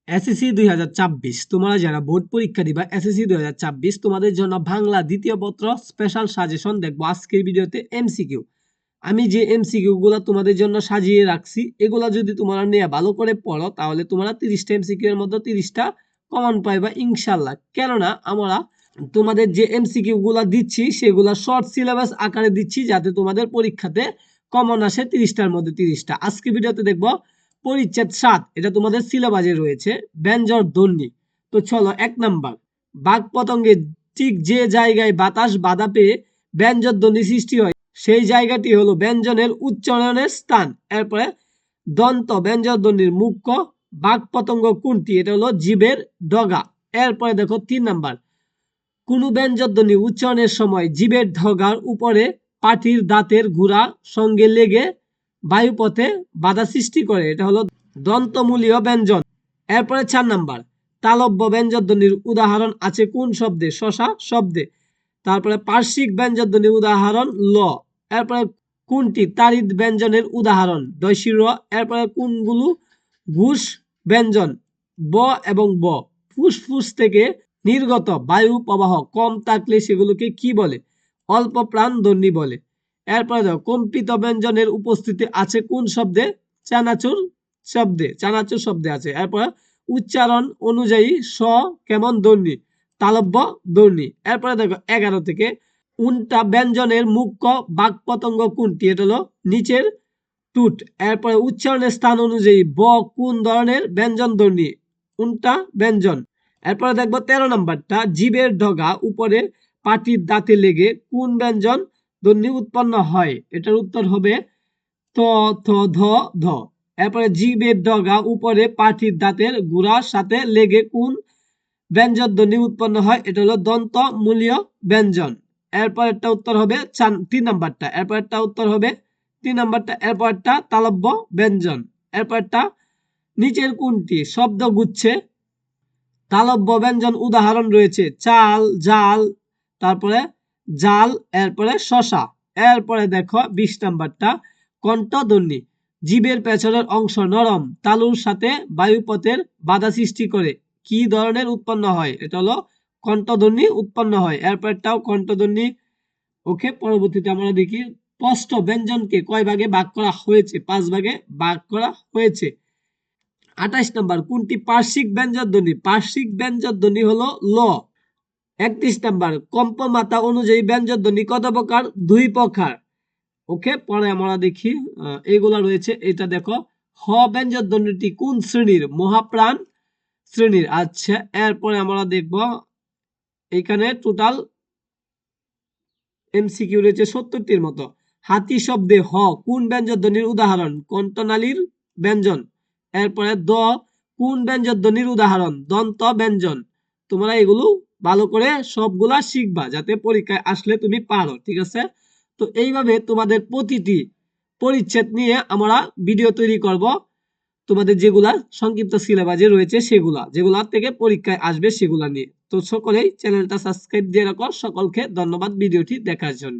SSC 2024 তোমরা যারা board পরীক্ষা দিবা এসএসসি 2024 তোমাদের জন্য বাংলা দ্বিতীয় পত্র স্পেশাল সাজেশন দেখবো আজকের ভিডিওতে। এমসিকিউ আমি যে এমসিকিউ গুলো তোমাদের জন্য সাজিয়ে রাখছি এগুলা যদি তোমরা নিয়ে ভালো করে পড়ো তাহলে তোমরা 30টা এমসিকিউ এর মধ্যে 30টা কমন পাইবা ইনশাআল্লাহ। কেননা আমরা তোমাদের যে এমসিকিউ গুলা দিচ্ছি সেগুলা শর্ট সিলেবাস আকারে দিচ্ছি যাতে তোমাদের পরীক্ষাতে কমন আসে 30টার মধ্যে 30টা। আজকে ভিডিওতে দেখবো পরিচ্ছেদ 7, এটা তোমাদের সিলেবাসে রয়েছে ব্যঞ্জন ধ্বনি। তো চলো 1 নাম্বার, বাঘ পতঙ্গের ঠিক যে জায়গায় বাতাস বাধা পেয়ে ব্যঞ্জন ধ্বনি সৃষ্টি হয় সেই জায়গাটি হলো ব্যঞ্জনের উচ্চারণের স্থান। এরপরে দন্ত ব্যঞ্জন ধ্বনির মুখ্য বাঘ পতঙ্গ কোনটি? এটা হলো জীবের ডগা। এরপরে দেখো 3 নাম্বার, কোন ব্যঞ্জন ধ্বনি উচ্চারণের সময় জীবের ডগার উপরে পাটির দাঁতের গুড়া সঙ্গে লেগে বায়ুপথে বাধা সৃষ্টি করে? এটা হলো দন্তমূলীয় ব্যঞ্জন। এরপরে 4 নাম্বার, তালব্য ব্যঞ্জন ধ্বনির উদাহরণ আছে কোন শব্দে? শশা শব্দে। তারপরে পার্শ্বিক ব্যঞ্জন ধ্বনির উদাহরণ ল। এরপরে কোনটি তাড়িৎ ব্যঞ্জনের উদাহরণ? দৈশির। এরপরে কোনগুলো ঘুষ ব্যঞ্জন? ব এবং ব। ফুসফুস থেকে নির্গত বায়ু প্রবাহ কম থাকলে সেগুলোকে কি বলে? অল্প প্রাণ ধ্বনি বলে। এরপরে দেখো, কম্পিত ব্যঞ্জনের উপস্থিতি আছে কোন শব্দে? চানাচুর শব্দে, চানাচুর শব্দে আছে। এরপরে উচ্চারণ অনুযায়ী স কেমন ধ্বনি? তালব্য ধ্বনি। এরপরে দেখো 11 থেকে, উনটা ব্যঞ্জনের মুখ্য বাক পতঙ্গ কোনটি? এটা হলো নিচের টুট। এরপরে উচ্চারণের স্থান অনুযায়ী ব কোন ধরনের ব্যঞ্জন ধ্বনি? উনটা ব্যঞ্জন। এরপরে দেখবো 13 নাম্বারটা, জীবের ডগা উপরে পাটির দাঁতে লেগে কোন ব্যঞ্জন ধ্বনি উৎপন্ন হয়? এটার উত্তর হবে ত, থ, ধ, ধ। এরপরে জীবের ডগা উপরে পাটির দাঁতের গুড়ার সাথে লেগে কোন ব্যঞ্জন ধ্বনি উৎপন্ন হয়? এটা হলো দন্ত মূলীয় ব্যঞ্জন। এরপর একটা উত্তর হবে 3 নাম্বারটা। এরপর একটা উত্তর হবে 3 নাম্বারটা। এরপর একটা তালব্য ব্যঞ্জন। এরপর একটা নিচের কোনটি শব্দ গুচ্ছে তালব্য ব্যঞ্জন উদাহরণ রয়েছে? চাল, জাল, তারপরে জাল, এরপরে শশা। এরপরে দেখো 20 নাম্বারটা, কণ্ঠধ্বনি জীবের পেছনের অংশ নরম তালুর সাথে বায়ুপথের বাধা সৃষ্টি করে কি ধরনের উৎপন্ন হয়? এটা হলো কণ্ঠধ্বনি উৎপন্ন হয়। এরপরটাও কণ্ঠধ্বনি। ওকে, পরবর্তীতে আমরা দেখি স্পষ্ট ব্যঞ্জনকে কয় ভাগে ভাগ করা হয়েছে? 5 ভাগে ভাগ করা হয়েছে। 28 নাম্বার, কোনটি পার্শ্বিক ব্যঞ্জন ধ্বনি? পার্শ্বিক ব্যঞ্জন ধ্বনি হলো ল। 31 নাম্বার, কম্পমাত্রা অনুযায়ী ব্যঞ্জন ধ্বনি কত প্রকার? 2 প্রকার। ওকে, পরে আমরা দেখি এগুলা রয়েছে। এটা দেখো, হ ব্যঞ্জন ধ্বনিটি কোন শ্রেণীর? মহাপ্রাণ শ্রেণীর। আচ্ছা, এরপরে আমরা দেখব এখানে টোটাল এমসিকিউ রয়েছে 70টির মতো। হাতি শব্দে হ কোন ব্যঞ্জন ধ্বনির উদাহরণ? কণ্ঠনালীর ব্যঞ্জন। এরপরে দ কোন ব্যঞ্জন ধ্বনির উদাহরণ? দন্ত ব্যঞ্জন। তোমরা এগুলো ভালো করে সবগুলা শিখবা যাতে পরীক্ষায় আসলে তুমি পারো, ঠিক আছে? তো এইভাবে তোমাদের প্রতিটি পরিচ্ছেদ নিয়ে আমরা ভিডিও তৈরি করব, তোমাদের যেগুলা সংক্ষিপ্ত সিলেবাসে রয়েছে সেগুলা, যেগুলা থেকে পরীক্ষায় আসবে সেগুলা নিয়ে। তো সকলেই চ্যানেলটা সাবস্ক্রাইব দিয়ে রাখো। সকলকে ধন্যবাদ ভিডিওটি দেখার জন্য।